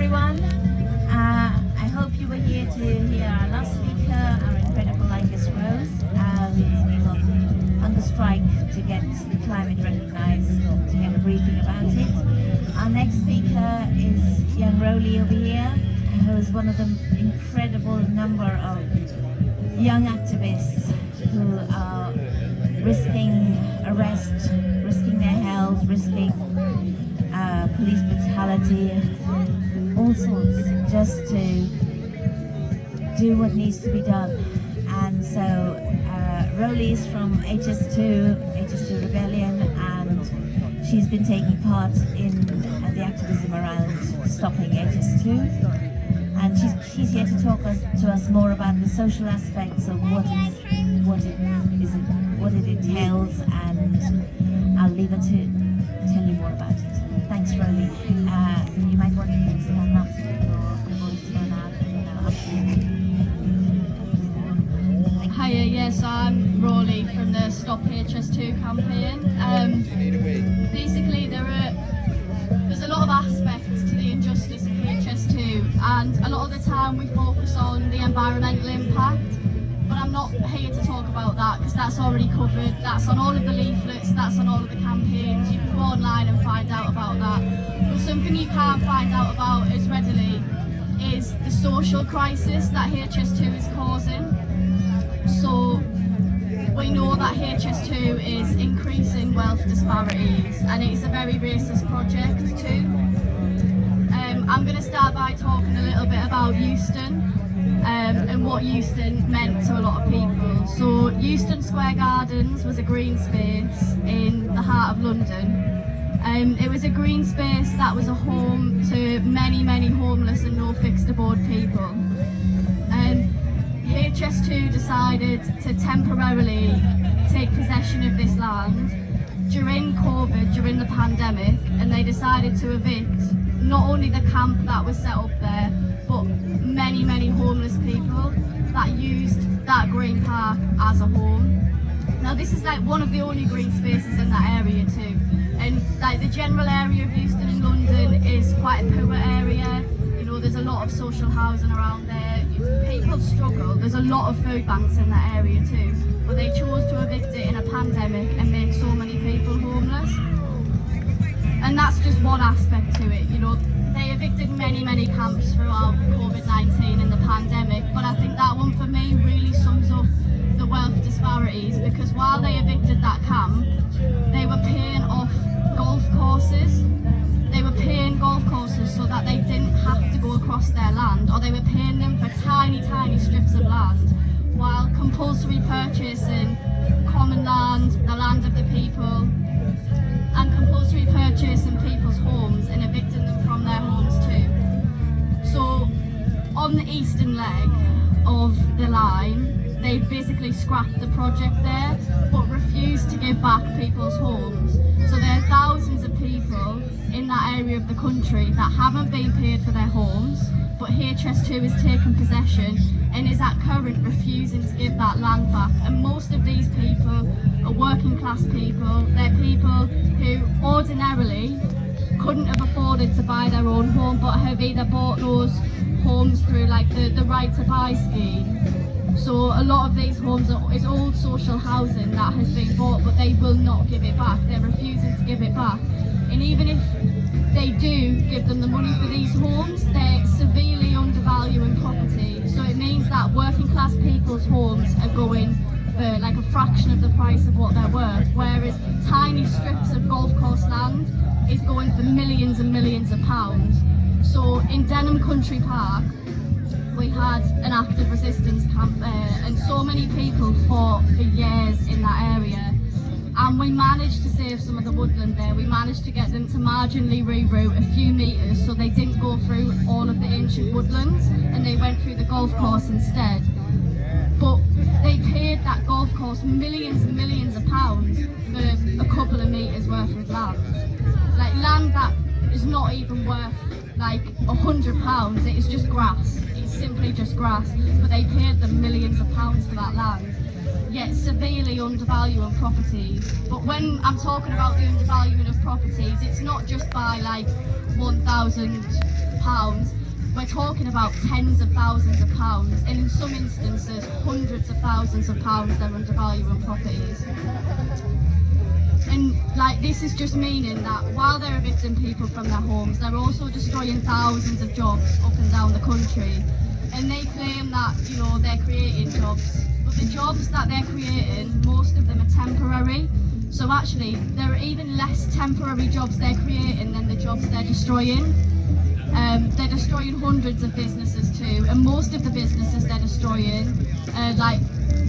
everyone. I hope you were here to hear our last speaker, our incredible Angus Rose. He's on hunger strike to get the climate recognised, to get a briefing about it. Our next speaker is young Rollie over here, who is one of the incredible number of young activists who are risking arrest, risking their health, risking police brutality, all sorts, just to do what needs to be done. And so Rollie is from HS2 Rebellion, and she's been taking part in the activism around stopping HS2. And she's here to talk to us more about the social aspects of what it entails, and I'll leave her to tell you more about it. Thanks, Rollie. You might want to stand up so your voice run out. Hiya, yes, I'm Rollie from the Stop HS2 campaign. Basically, there's a lot of aspects to the injustice of HS2, and a lot of the time we focus on the environmental impact, but I'm not here to talk about that because that's already covered. That's on all of the leaflets, that's on all of the campaigns. You can go online and find out about that. But something you can't find out about as readily is the social crisis that HS2 is causing. So we know that HS2 is increasing wealth disparities, and it's a very racist project too. I'm going to start by talking a little bit about Euston and what Euston meant to a lot of people. So Euston Square Gardens was a green space in the heart of London. It was a green space that was a home to many homeless and no fixed abode people. HS2 decided to temporarily take possession of this land during COVID, during the pandemic, and they decided to evict not only the camp that was set up there, but many homeless people that used that green park as a home. Now this is like one of the only green spaces in that area too, and like the general area of Euston in London is quite a poor area. You know, there's a lot of social housing around there. People struggle. There's a lot of food banks in that area too, but they chose to evict it in a pandemic and make so many people homeless. And that's just one aspect to it. You know, they evicted many camps throughout COVID-19 and the pandemic, but I think that one for me really sums up the wealth disparities, because while they evicted that camp, they were paying off golf courses. They were paying golf courses so that they didn't have to go across their land, or they were paying them for tiny strips of land, while compulsory purchasing common land, the land of the people, and compulsory purchasing people's homes and evicting them from their homes too. So on the eastern leg of the line, they basically scrapped the project there, but refused to give back people's homes. So there are thousands of people in that area of the country that haven't been paid for their homes, but HS2 has taken possession and is at current refusing to give that land back. And most of these people are working class people. They're people who ordinarily couldn't have afforded to buy their own home, but have either bought those homes through like the right to buy scheme. So a lot of these homes is old social housing that has been bought, but they will not give it back. They're refusing to give it back. And even if they do give them the money for these homes, they're severely undervaluing property. So it means that working class people's homes are going for like a fraction of the price of what they're worth, whereas tiny strips of golf course land is going for millions and millions of pounds. So in Denham Country Park, we had an active resistance camp there, and so many people fought for years in that area. And we managed to save some of the woodland there. We managed to get them to marginally reroute a few metres so they didn't go through all of the ancient woodlands, and they went through the golf course instead. But they paid that golf course millions and millions of pounds for a couple of metres worth of land. Like land that is not even worth like £100, it is just grass. It's simply just grass, but they paid them millions of pounds for that land, yet severely undervaluing properties. But when I'm talking about the undervaluing of properties, it's not just by like £1,000 pounds, we're talking about tens of thousands of pounds, and in some instances hundreds of thousands of pounds they're undervaluing properties. And like, this is just meaning that while they're evicting people from their homes, they're also destroying thousands of jobs up and down the country. And they claim that, you know, they're creating jobs, but the jobs that they're creating, most of them are temporary. So actually, there are even less temporary jobs they're creating than the jobs they're destroying. They're destroying hundreds of businesses too, and most of the businesses they're destroying are like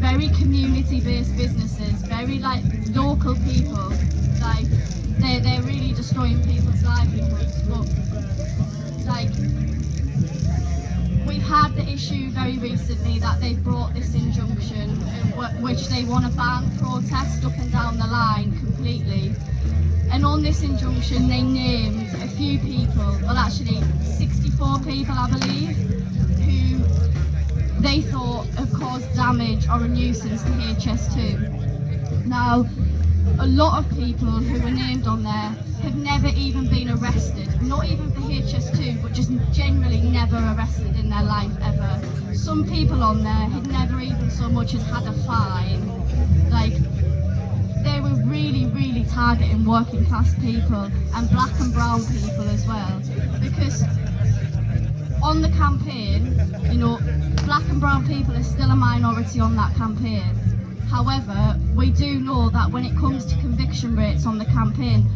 very community-based businesses, very like local people. Like they're really destroying people's livelihoods. But like, we've had the issue very recently that they've brought this injunction, which they want to ban protest up and down the line completely. And on this injunction, they named a few people, well actually 64 people I believe, who they thought have caused damage or a nuisance to HS2. Now, a lot of people who were named on there have never even been arrested, not even for HS2, but just generally never arrested in their life ever. Some people on there had never even so much as had a fine. Like, they were really targeting working class people and black and brown people as well, because on the campaign, you know, black and brown people are still a minority on that campaign. However, we do know that when it comes to conviction rates on the campaign,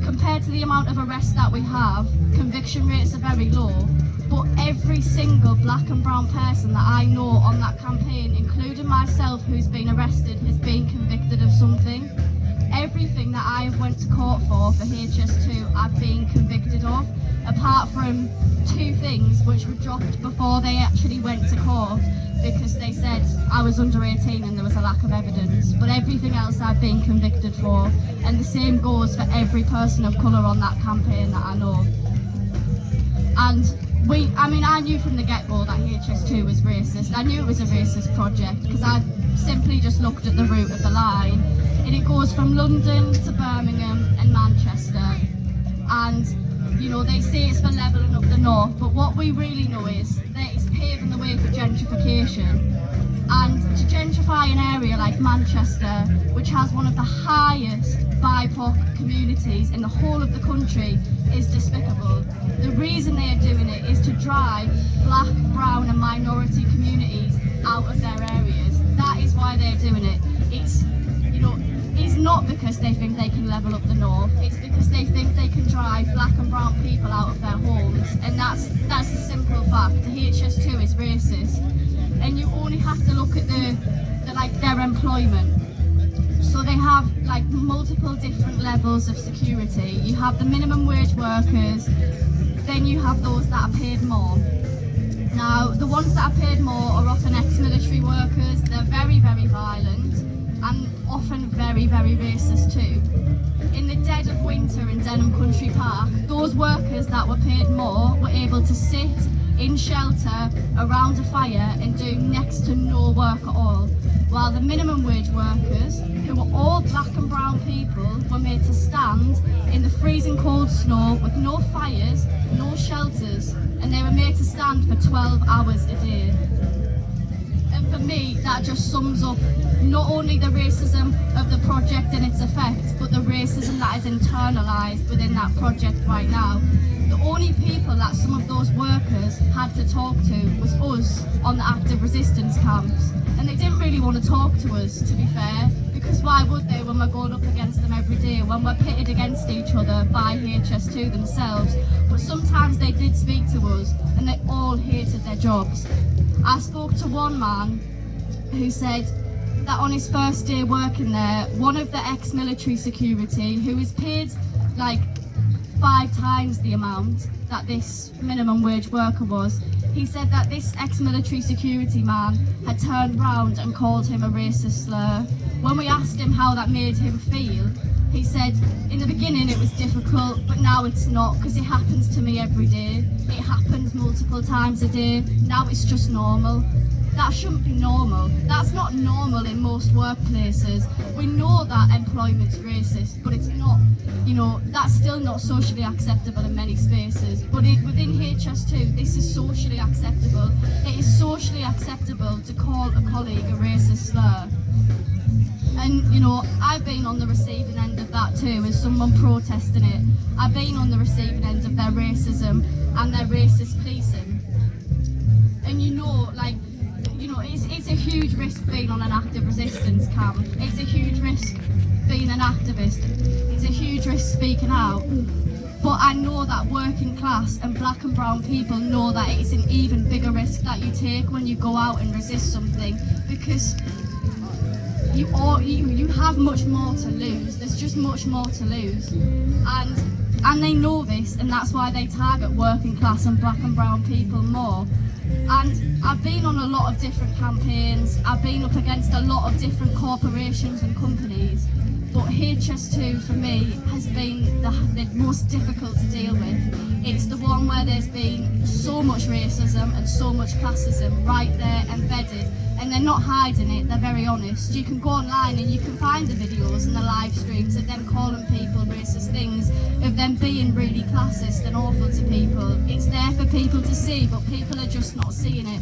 compared to the amount of arrests that we have, conviction rates are very low. But every single black and brown person that I know on that campaign, including myself who's been arrested, has been convicted of something. Everything that I have went to court for HS2, I've been convicted of, apart from 2 things which were dropped before they actually went to court because they said I was under 18 and there was a lack of evidence. But everything else I've been convicted for, and the same goes for every person of colour on that campaign that I know. And I knew from the get-go that HS2 was racist. I knew it was a racist project because I simply just looked at the route of the line, and it goes from London to Birmingham and Manchester. And you know, they say it's for levelling up the north, but what we really know is that it's paving the way for gentrification. And to gentrify an area like Manchester, which has one of the highest BIPOC communities in the whole of the country, is despicable. The reason they are doing it is to drive black, brown and minority communities out of their areas. That is why they're doing it. It's not because they think they can level up the north, it's because they think they can drive black and brown people out of their homes, and that's a simple fact. The HS2 is racist, and you only have to look at their employment. So they have like multiple different levels of security. You have the minimum wage workers, then you have those that are paid more. Now, the ones that are paid more are often ex-military workers. They're very violent and often very racist too. In the dead of winter in Denham Country Park, those workers that were paid more were able to sit in shelter around a fire and do next to no work at all, while the minimum wage workers, who were all black and brown people, were made to stand in the freezing cold snow with no fires, no shelters, and they were made to stand for 12 hours a day. And for me, that just sums up not only the racism of the project and its effects, but the racism that is internalised within that project right now. The only people that some of those workers had to talk to was us on the active resistance camps. And they didn't really want to talk to us, to be fair, because why would they when we're going up against them every day, when we're pitted against each other by HS2 themselves. But sometimes they did speak to us, and they all hated their jobs. I spoke to one man who said that on his first day working there, one of the ex-military security, who was paid like 5 times the amount that this minimum wage worker was, he said that this ex-military security man had turned round and called him a racist slur. When we asked him how that made him feel, he said, in the beginning it was difficult, but now it's not, because it happens to me every day. It happens multiple times a day. Now it's just normal. that shouldn't be normal. That's not normal in most workplaces. We know that employment's racist, but it's not, you know, that's still not socially acceptable in many spaces. But within HS2, this is socially acceptable. It is socially acceptable to call a colleague a racist slur. And, you know, I've been on the receiving end of that too, as someone protesting it. I've been on the receiving end of their racism and their racist policing. And you know, like, you know, it's a huge risk being on an active resistance camp. It's a huge risk being an activist. It's a huge risk speaking out. But I know that working class and black and brown people know that it's an even bigger risk that you take when you go out and resist something, because you have much more to lose. There's just much more to lose, and they know this, and that's why they target working class and black and brown people more. And I've been on a lot of different campaigns. I've been up against a lot of different corporations and companies, but HS2 for me has been the most difficult to deal with. It's the one where there's been so much racism and so much classism right there embedded, and they're not hiding it, they're very honest. You can go online and you can find the videos and the live streams of them calling people racist things, of them being really classist and awful to people. It's there for people to see, but people are just not seeing it.